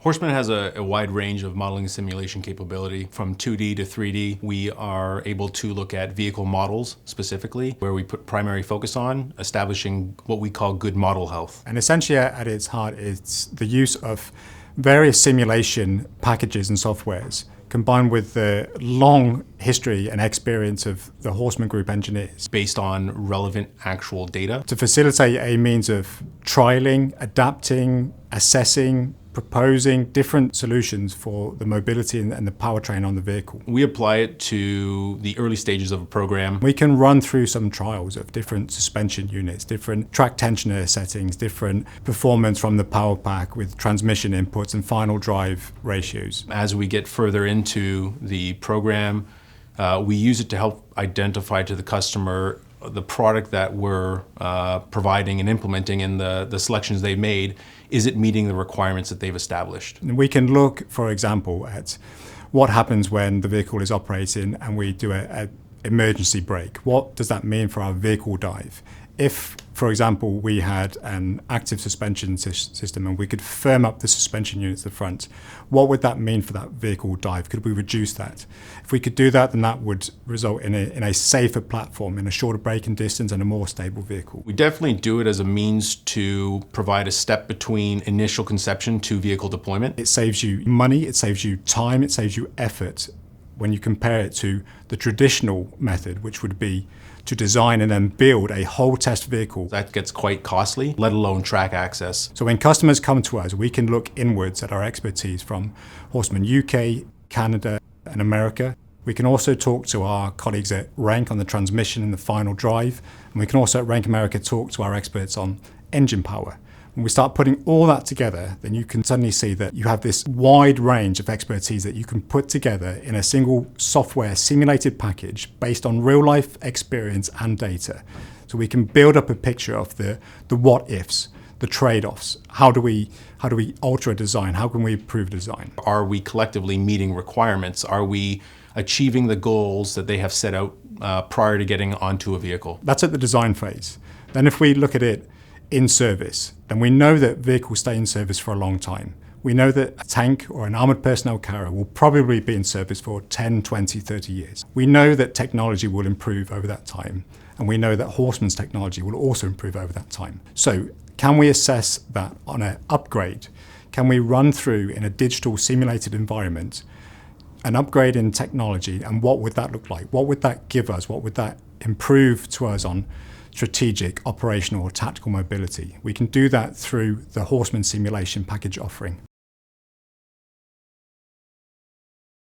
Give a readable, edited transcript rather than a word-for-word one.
Horseman has a wide range of modeling and simulation capability. From 2D to 3D, we are able to look at vehicle models specifically, where we put primary focus on establishing what we call good model health. And essentially at its heart, it's the use of various simulation packages and softwares combined with the long history and experience of the Horseman Group engineers. Based on relevant actual data. To facilitate a means of trialing, adapting, assessing, proposing different solutions for the mobility and the powertrain on the vehicle. We apply it to the early stages of a program. We can run through some trials of different suspension units, different track tensioner settings, different performance from the power pack with transmission inputs and final drive ratios. As we get further into the program, we use it to help identify to the customer the product that we're providing and implementing and the selections they've made. Is it meeting the requirements that they've established? And we can look, for example, at what happens when the vehicle is operating and we do an emergency brake. What does that mean for our vehicle dive? If, for example, we had an active suspension system and we could firm up the suspension units at the front, what would that mean for that vehicle dive? Could we reduce that? If we could do that, then that would result in a safer platform, in a shorter braking distance and a more stable vehicle. We definitely do it as a means to provide a step between initial conception to vehicle deployment. It saves you money, it saves you time, it saves you effort when you compare it to the traditional method, which would be to design and then build a whole test vehicle. That gets quite costly, let alone track access. So when customers come to us, we can look inwards at our expertise from Horseman UK, Canada, and America. We can also talk to our colleagues at Renk on the transmission and the final drive. And we can also at Renk America talk to our experts on engine power. When we start putting all that together, then you can suddenly see that you have this wide range of expertise that you can put together in a single software simulated package based on real life experience and data. So we can build up a picture of the what ifs, the trade-offs. How do we alter a design? How can we improve design? Are we collectively meeting requirements? Are we achieving the goals that they have set out prior to getting onto a vehicle? That's at the design phase. Then if we look at it in service, then we know that vehicles stay in service for a long time. We know that a tank or an armoured personnel carrier will probably be in service for 10, 20, 30 years. We know that technology will improve over that time, and we know that Horseman's technology will also improve over that time. So can we assess that on an upgrade? Can we run through in a digital simulated environment an upgrade in technology, and what would that look like? What would that give us? What would that improve to us on strategic, operational, or tactical mobility? We can do that through the Horseman simulation package offering.